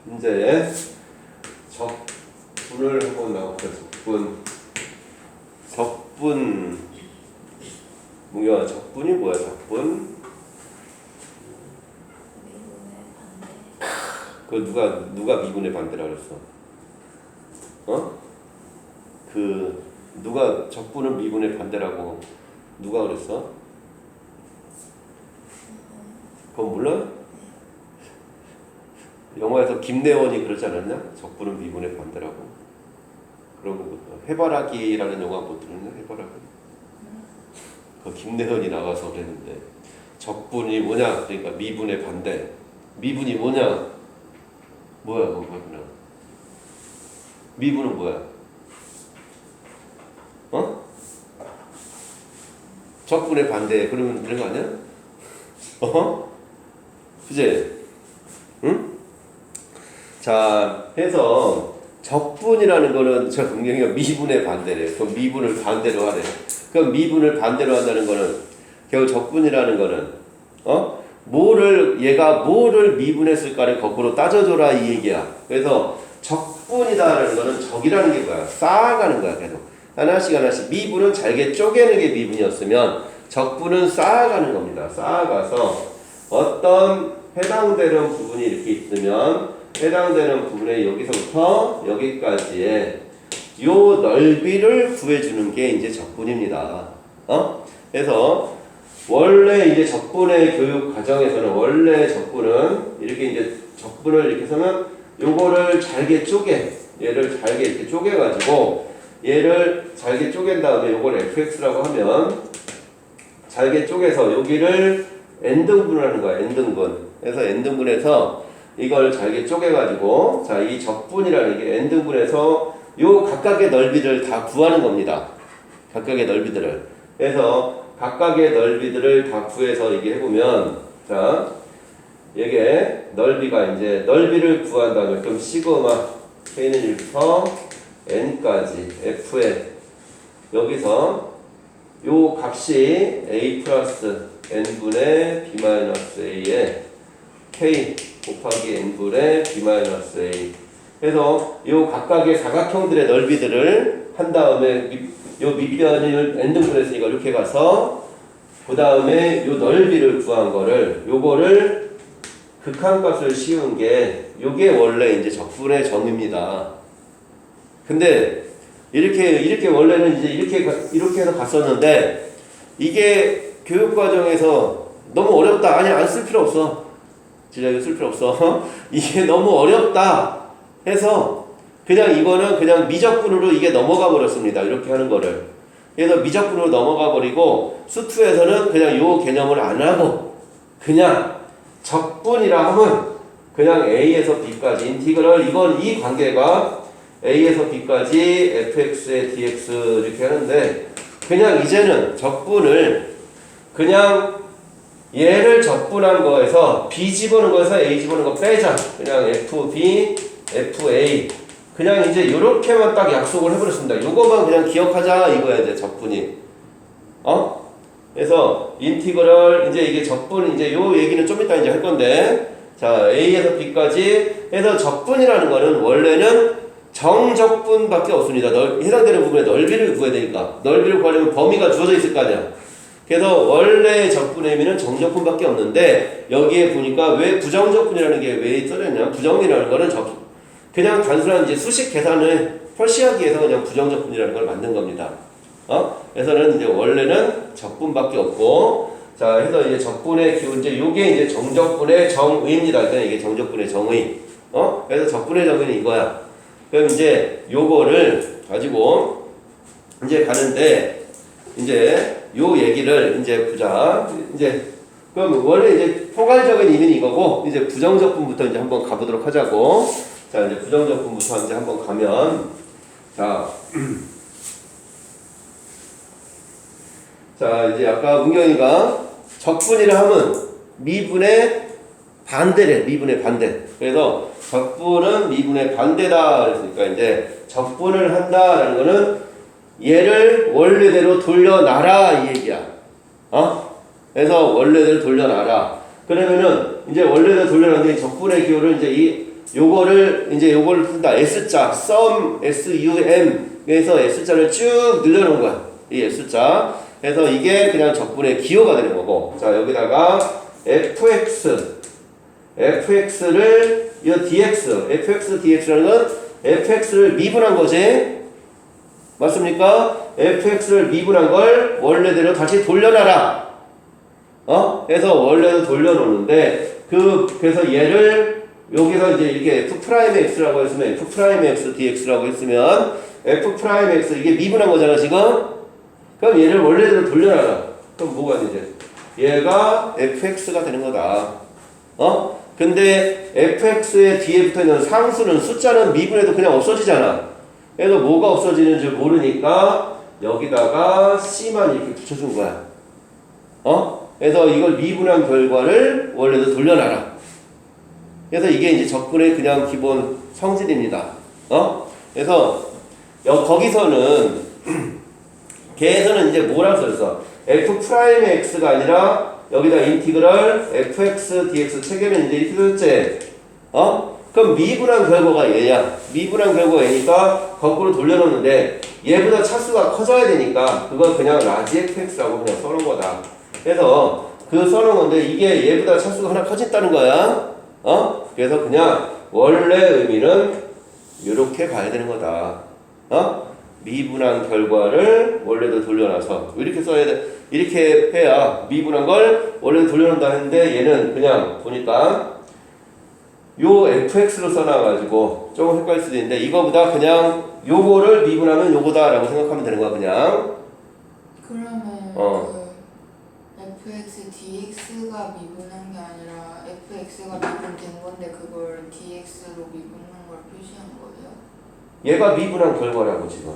이제 적분을 한번 나올게요. 적분. 문경아, 적분이 뭐야? 적분. 그 누가 미분의 반대라 그랬어? 어? 누가 적분은 미분의 반대라고 누가 그랬어? 그건 몰라? 영화에서 김내원이 그러지 않았냐? 적분은 미분의 반대라고. 그러고 해바라기라는 영화 못 들었냐? 해바라기. 그 김내원이 나와서 그랬는데 적분이 뭐냐? 그러니까 미분의 반대. 미분이 뭐냐? 뭐야? 미분은 뭐야? 어? 적분의 반대. 그러면 그런 거 아니야? 그치? 응? 자, 해서 적분이라는 거는 저 분명히 미분의 반대래. 그럼 미분을 반대로 하래. 그럼 미분을 반대로 한다는 거는 결국 적분이라는 거는 얘가 뭐를 미분했을까를 거꾸로 따져줘라 이 얘기야. 그래서 적분이다라는 거는 적이라는 게 뭐야? 쌓아가는 거야. 계속 하나씩 미분은 잘게 쪼개는 게 미분이었으면 적분은 쌓아가는 겁니다. 쌓아가서 어떤 해당되는 부분이 이렇게 있으면 해당되는 부분에 여기서부터 여기까지의 요 넓이를 구해주는 게 이제 적분입니다. 그래서 원래 이제 적분의 교육 과정에서는 원래 적분은 이렇게 이제 적분을 이렇게 해서는 요거를 잘게 얘를 잘게 이렇게 쪼개가지고 얘를 잘게 쪼갠 다음에 요걸 fx라고 하면 잘게 쪼개서 여기를 n등분을 하는 거야. n등분. 그래서 n등분해서 이걸 잘게 쪼개가지고 자, 이 적분이라는 게 n등분해서 요 각각의 넓이를 다 구하는 겁니다. 각각의 넓이들을. 그래서 각각의 넓이들을 다 구해서 이게 해보면 자, 이게 넓이가 이제 넓이를 구한다면 그럼 시그마 k는 1부터 n까지 f에 여기서 요 값이 a 플러스 n분의 b 마이너스 a에 k 곱하기 n분의 b 마이너스 a. 그래서 요 각각의 사각형들의 넓이들을 한 다음에 요 밑변을 n등분해서 이걸 이렇게 가서 그 다음에 요 넓이를 구한 거를 요거를 극한값을 씌운 게 요게 원래 이제 적분의 정의입니다. 근데 이렇게 원래는 이제 이렇게 해서 갔었는데 이게 교육 과정에서 너무 어렵다. 아니 안 쓸 필요 없어. 진짜 이거 쓸 필요 없어. 이게 너무 어렵다 해서 그냥 이거는 그냥 미적분으로 이게 넘어가 버렸습니다. 이렇게 하는 거를. 그래서 미적분으로 넘어가 버리고 수투에서는 그냥 요 개념을 안 하고 그냥 적분이라 하면 그냥 a에서 b까지 인티그럴 이건 이 관계가 a에서 b까지 fx의 dx 이렇게 하는데 그냥 이제는 적분을 그냥 얘를 적분한 거에서 b 집어넣은 거에서 a 집어넣은 거 빼자. 그냥 fb, fa 그냥 이제 요렇게만 딱 약속을 해버렸습니다. 요거만 그냥 기억하자 이거야 이제 적분이. 그래서 인티그럴 이제 이게 적분 이제 요 얘기는 좀 이따 이제 할 건데 자 a에서 b까지 해서 적분이라는 거는 원래는 정적분밖에 없습니다. 해당되는 부분의 넓이를 구해야 되니까 넓이를 구하려면 범위가 주어져 있을 거 아니야. 그래서 원래 적분의 의미는 정적분밖에 없는데 여기에 보니까 왜 부정적분이라는 게 왜 써졌냐? 부정이라는 거는 그냥 단순한 이제 수식 계산을 펄시하기 위해서 그냥 부정적분이라는 걸 만든 겁니다. 그래서는 이제 원래는 적분밖에 없고 자 해서 이제 적분의 기호 이제 요게 이제 정적분의 정의입니다. 그러니까 이게 정적분의 정의. 그래서 적분의 정의는 이거야. 그럼 이제 요거를 가지고 이제 가는데 이제 요 얘기를 이제 보자. 이제 그럼 원래 이제 포괄적인 의미는 이거고 이제 부정적분부터 이제 한번 가보도록 하자고. 자 이제 부정적분부터 이제 한번 가면 자 이제 아까 문경이가 적분이라 하면 미분의 반대래. 미분의 반대. 그래서 적분은 미분의 반대다 그랬으니까 이제 적분을 한다라는 거는 얘를 원래대로 돌려놔라 이 얘기야. 그래서 원래대로 돌려놔라. 그러면은 이제 원래대로 돌려놨는데 적분의 기호를 이제 이 요거를 이제 요걸 쓴다. S자, sum, SUM에서 S자를 쭉 늘려놓은 거야. 이 S자. 그래서 이게 그냥 적분의 기호가 되는 거고. 자, 여기다가 fx를 이 fx, dx라는 건 fx를 미분한 거지. 맞습니까? fx를 미분한 걸 원래대로 다시 돌려놔라. 그래서 원래도 돌려놓는데 그래서 얘를 여기서 이제 이렇게 f'x라고 했으면 f'x dx라고 했으면 f'x 이게 미분한 거잖아 지금. 그럼 얘를 원래대로 돌려놔라. 그럼 뭐가 되지? 얘가 fx가 되는 거다. 근데 fx의 뒤에 붙어있는 상수는 숫자는 미분해도 그냥 없어지잖아. 그래서 뭐가 없어지는지 모르니까 여기다가 c만 이렇게 붙여준 거야. 그래서 이걸 미분한 결과를 원래도 돌려놔라. 그래서 이게 이제 적분의 그냥 기본 성질입니다. 그래서 거기서는 걔에서는 이제 뭐라고 썼어? f'x가 아니라 여기다 인티그럴 fx dx 체계는 이제 이렇게 썼지. 그럼 미분한 결과가 얘야. 미분한 결과가 얘니까 거꾸로 돌려놓는데 얘보다 차수가 커져야 되니까 그걸 그냥 라지 fx라고 그냥 써놓은 거다. 그래서 써놓은 건데 이게 얘보다 차수가 하나 커졌다는 거야. 그래서 그냥 원래 의미는 이렇게 봐야 되는 거다. 미분한 결과를 원래도 돌려놔서 이렇게 써야 돼. 이렇게 해야 미분한 걸 원래도 돌려놓는다 했는데 얘는 그냥 보니까 요 fx로 써놔가지고 조금 헷갈릴 수도 있는데 이거보다 그냥 요거를 미분하면 요거다 라고 생각하면 되는 거야 그냥. 그러면 fx dx가 미분한 게 아니라 fx가 미분된 건데 그걸 dx로 미분한 걸 표시한 거예요? 얘가 미분한 결과라고 지금.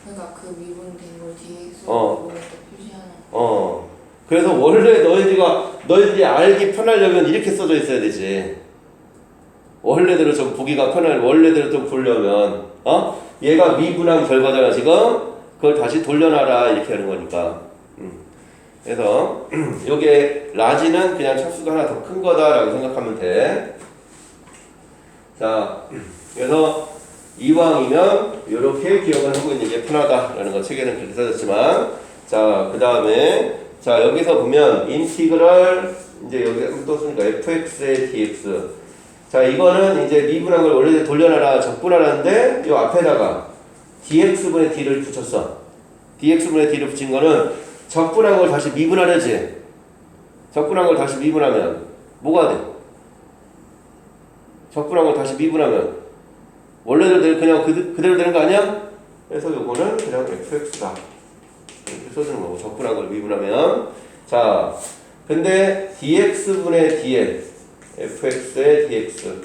그러니까 그 미분된 걸 dx로 표시하는 거. 그래서 원래 너희들이 알기 편하려면 이렇게 써져 있어야 되지. 원래대로 좀 보기가 원래대로 좀 보려면 얘가 미분한 결과잖아 지금. 그걸 다시 돌려놔라 이렇게 하는 거니까. 그래서 요게 라지는 그냥 차수가 하나 더 큰 거다라고 생각하면 돼. 자, 그래서 이왕이면 이렇게 기억을 하고 있는 게 편하다라는 거 책에는 그렇게 써졌지만, 자, 그 다음에 자 여기서 보면 인티그럴 이제 여기 또 쓰니까 fx의 dx. 자, 이거는 이제 미분한 걸 원래 돌려놔라 적분하라는데 요 앞에다가 dx분의 d를 붙였어. dx분의 d를 붙인 거는 적분한 걸 다시 미분하려지. 적분한 걸 다시 미분하면 뭐가 돼? 적분한 걸 다시 미분하면 원래대로 그냥 그대로 되는 거 아니야? 그래서 요거는 그냥 fx다 이렇게 써주는 거고, 적분한 걸 미분하면. 자, 근데 dx분의 dx fx의 dx.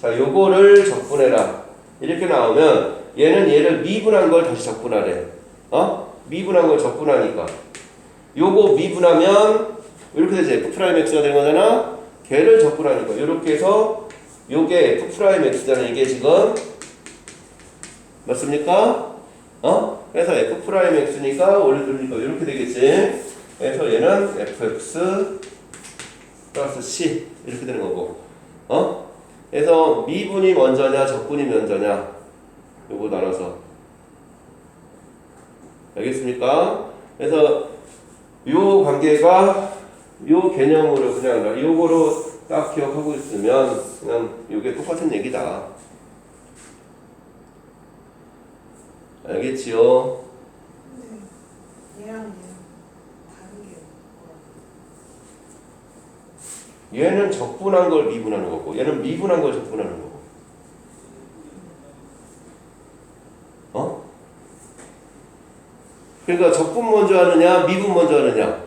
자, 요거를 적분해라 이렇게 나오면 얘는 얘를 미분한 걸 다시 적분하래. 미분한 걸 적분하니까 요거 미분하면 이렇게 되지. f'x가 되는 거잖아. 걔를 적분하니까 이렇게 해서 요게 f'x잖아 이게 지금. 맞습니까? 그래서 f'x니까 원래 들으니까 이렇게 되겠지. 그래서 얘는 fx 플러스 c 이렇게 되는 거고. 그래서 미분이 먼저냐 적분이 먼저냐 요거 나눠서. 알겠습니까? 그래서 요 관계가 요 개념으로 그냥 요거로 딱 기억하고 있으면 그냥 요게 똑같은 얘기다. 알겠지요? 네. 얘랑 다른 게 얘는 적분한 걸 미분하는 거고 얘는 미분한 걸 적분하는 거고. 그러니까 적분 먼저 하느냐 미분 먼저 하느냐.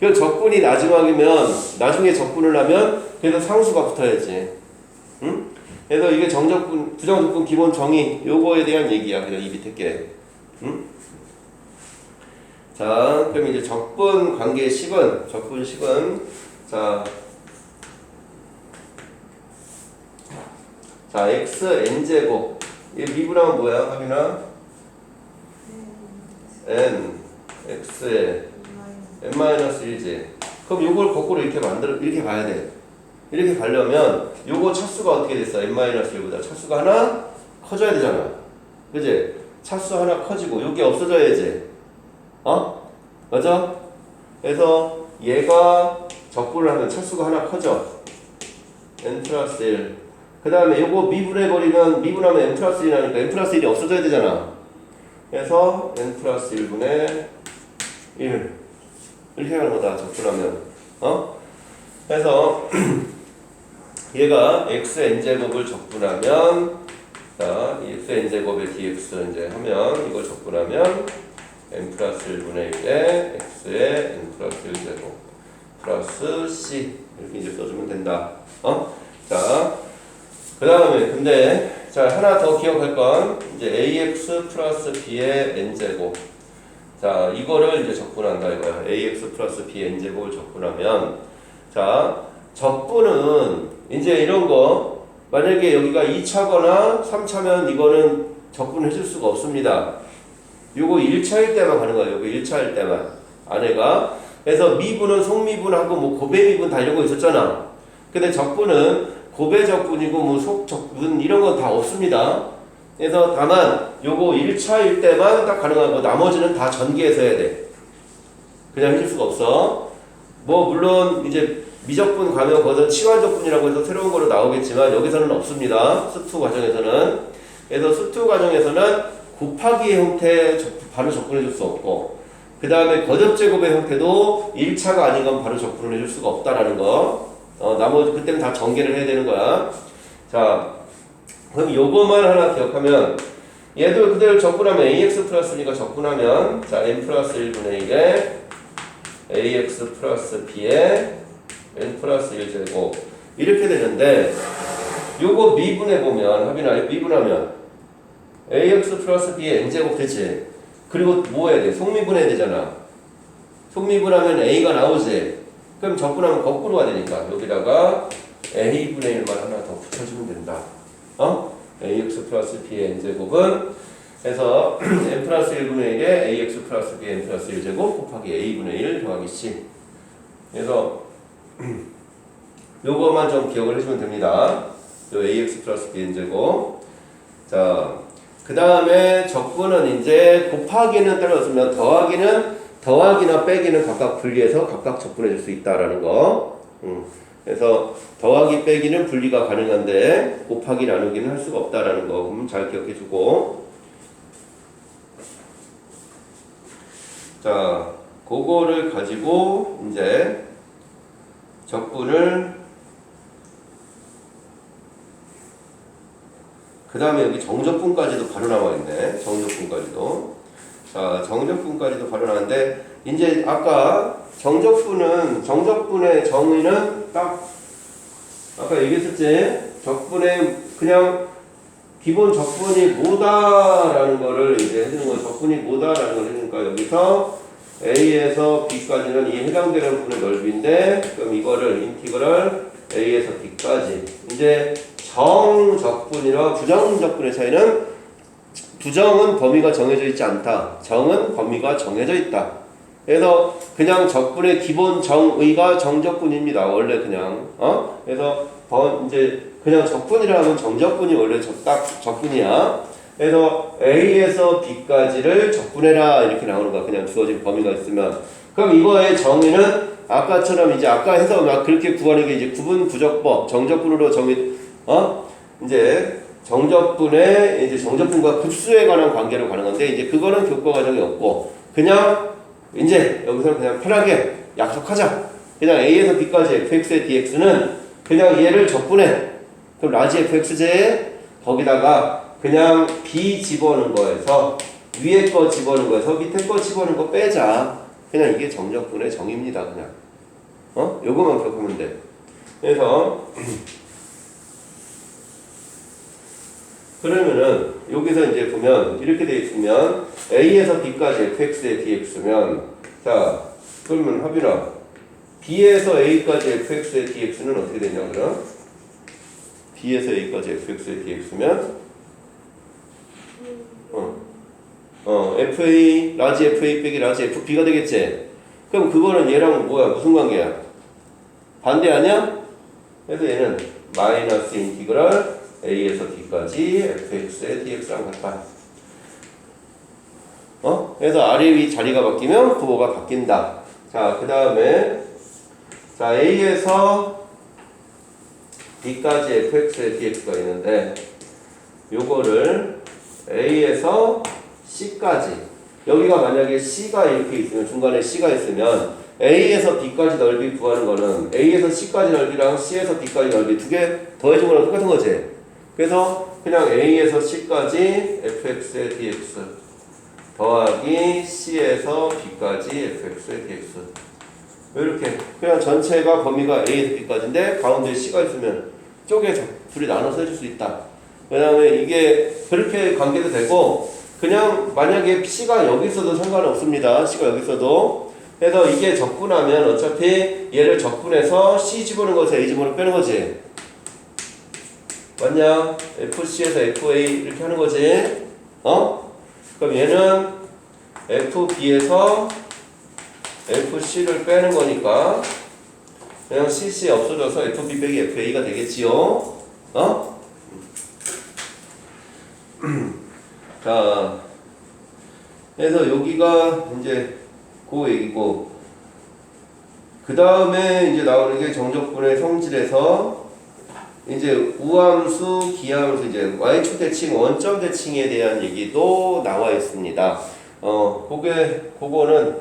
그 적분이 나중에 적분을 하면 그래서 상수가 붙어야지. 응? 그래서 이게 정적분, 부정적분 기본 정의 요거에 대한 얘기야. 그냥 이 밑에 게. 응? 자, 그럼 이제 적분 관계식은 자 x n제곱 이 미분하면 뭐야 하민아? n x에 n-1지. 그럼 요걸 거꾸로 이렇게 봐야 돼. 이렇게 가려면 요거 차수가 어떻게 됐어? n-1보다 차수가 하나 커져야 되잖아. 그지? 차수 하나 커지고 여기 없어져야지. 맞아? 그래서 얘가 적분을 하면 차수가 하나 커져. n 플러스 1. 그 다음에 요거 미분해버리면 미분하면 n 플러스 1 나니까 n 플러스 1이 없어져야 되잖아. 그래서 n 플러스 1분의 1 이렇게 하는 거다. 적분하면. 그래서 얘가 xn제곱을 적분하면 자, 이 xn제곱의 dx 이제 하면 이걸 적분하면 n 플러스 1분의 1에 x의 n 플러스 1제곱 플러스 c 이렇게 이제 써주면 된다. 자, 그 다음에 근데 자 하나 더 기억할 건 이제 ax 플러스 b의 n제곱. 자, 이거를 이제 적분한다 이거야. ax 플러스 b n제곱을 적분하면 자, 적분은 이제 이런 거 만약에 여기가 2차거나 3차면 이거는 적분해 줄 수가 없습니다. 요거 1차일 때만 가는 거예요. 요거 1차일 때만. 아내가. 그래서 미분은 속미분하고 뭐 고배미분 다 이런 거 있었잖아. 근데 적분은 고배적분이고 뭐 속적분 이런 건 다 없습니다. 그래서 다만 요거 1차일 때만 딱 가능한 거 나머지는 다 전개해서 해야 돼. 그냥 해줄 수가 없어. 뭐 물론 이제 미적분 가면 거기서 치환적분이라고 해서 새로운 거로 나오겠지만 여기서는 없습니다. 수투 과정에서는. 그래서 수투 과정에서는 곱하기의 형태 바로 적분해 줄 수 없고 그 다음에 거접제곱의 형태도 1차가 아닌 건 바로 적분을 해줄 수가 없다라는 거. 나머지 그때는 다 전개를 해야 되는 거야. 자, 그럼 요거만 하나 기억하면 얘도 그대로 적분하면 ax 플러스니까 적분하면 자 n 플러스 1분의 1에 ax 플러스 b에 n 플러스 1제곱 이렇게 되는데 요거 미분해보면 합이나 미분하면 ax 플러스 b의 n제곱 되지. 그리고 뭐 해야 돼? 속미분해야 되잖아. 속미분하면 a가 나오지. 그럼 적분하면 거꾸로가 되니까 여기다가 a분의 1만 하나 더 붙여주면 된다. ax 플러스 b의 n제곱은 해서 n 플러스 1분의 1에 ax 플러스 b n 플러스 1제곱 곱하기 a분의 1 더하기 c. 그래서 요거만 좀 기억을 해주면 됩니다. 요 ax 플러스 b n제곱. 자, 그 다음에 적분은 이제 곱하기는 떨어졌으면 더하기나 빼기는 각각 분리해서 각각 적분해 줄 수 있다라는 거. 그래서 더하기 빼기는 분리가 가능한데 곱하기 나누기는 할 수가 없다라는 거. 잘 기억해 주고. 자, 그거를 가지고 이제 적분을 그 다음에 여기 정적분까지도 바로 나와있네. 정적분까지도. 자, 정적분까지도 바로 나왔는데 이제 아까 정적분의 정의는 딱 아까 얘기했었지. 적분의 그냥 기본 적분이 뭐다라는 거를 이제 해주는 거. 적분이 뭐다라는 걸 해주니까 여기서 A에서 B까지는 이 해당되는 분의 넓이인데 그럼 이거를 인티그럴 A에서 B까지 이제 정적분이랑 부정적분의 차이는 부정은 범위가 정해져 있지 않다. 정은 범위가 정해져 있다. 그래서 그냥 적분의 기본 정의가 정적분입니다. 원래 그냥 그래서 이제 그냥 적분이라 하면 정적분이 원래 딱 적분이야. 그래서 A에서 B까지를 적분해라 이렇게 나오는 거야. 그냥 주어진 범위가 있으면. 그럼 이거의 정의는 아까처럼 이제 아까 해서 막 그렇게 구하는 게 이제 구분 구적법 정적분으로 이제 정적분의 이제 정적분과 급수에 관한 관계로 가는 건데 이제 그거는 교과 과정이 없고 그냥 이제 여기서 그냥 편하게 약속하자. 그냥 A에서 B까지 fx의 dx는 그냥 얘를 적분해. 그럼 라지 fx제에 거기다가 그냥 B 집어넣은 거에서 위에 거 집어넣은 거에서 밑에 거 집어넣은 거 빼자. 그냥 이게 정적분의 정의입니다. 그냥 요거만 기억하면 돼. 그래서 그러면은 여기서 이제 보면 이렇게 돼 있으면 A에서 B까지 fx의 dx면 자 그러면 합이라 B에서 A까지 fx의 dx는 어떻게 되냐 그럼 B에서 A까지 fx의 dx면 FA 라지 FA 빼기 라지 FB가 되겠지. 그럼 그거는 얘랑 뭐야 무슨 관계야? 반대 아니야? 그래서 얘는 마이너스 인티그럴 a에서 b까지 fx의 dx랑 같다. 그래서 아래 위 자리가 바뀌면 부호가 바뀐다. 자, 그 다음에 자 a에서 b까지 fx의 dx가 있는데 요거를 a에서 c까지 여기가 만약에 c가 이렇게 있으면 중간에 c가 있으면 a에서 b까지 넓이 구하는 거는 a에서 c까지 넓이랑 c에서 b까지 넓이 두 개 더해준 거랑 똑같은 거지. 그래서 그냥 a에서 c까지 fx의 dx 더하기 c에서 b까지 fx의 dx 이렇게 그냥 전체가 범위가 a에서 b까지인데 가운데 c가 있으면 쪼개서 둘이 나눠서 해줄 수 있다. 왜냐하면 이게 그렇게 관계도 되고 그냥 만약에 c가 여기 있어도 상관없습니다. c가 여기 있어도. 그래서 이게 적분하면 어차피 얘를 적분해서 c 집어넣는 것에서 a 집어넣는 빼는 거지. 맞냐? FC에서 FA 이렇게 하는 거지. 그럼 얘는 FB에서 FC를 빼는 거니까 그냥 CC 없어져서 FB 빼기 FA가 되겠지요. 자, 그래서 여기가 이제 그 얘기고 그 다음에 이제 나오는 게 정적분의 성질에서 이제 우함수, 기함수 이제 y축 대칭, 원점 대칭에 대한 얘기도 나와 있습니다. 그거는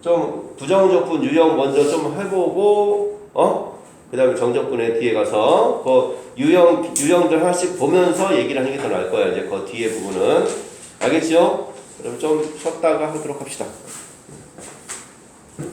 좀 부정적분 유형 먼저 좀 해보고 그 다음에 정적분의 뒤에 가서 그 유형들 하나씩 보면서 얘기를 하는 게 더 나을 거야. 이제 그 뒤에 부분은 알겠죠? 그럼 좀 쉬었다가 하도록 합시다.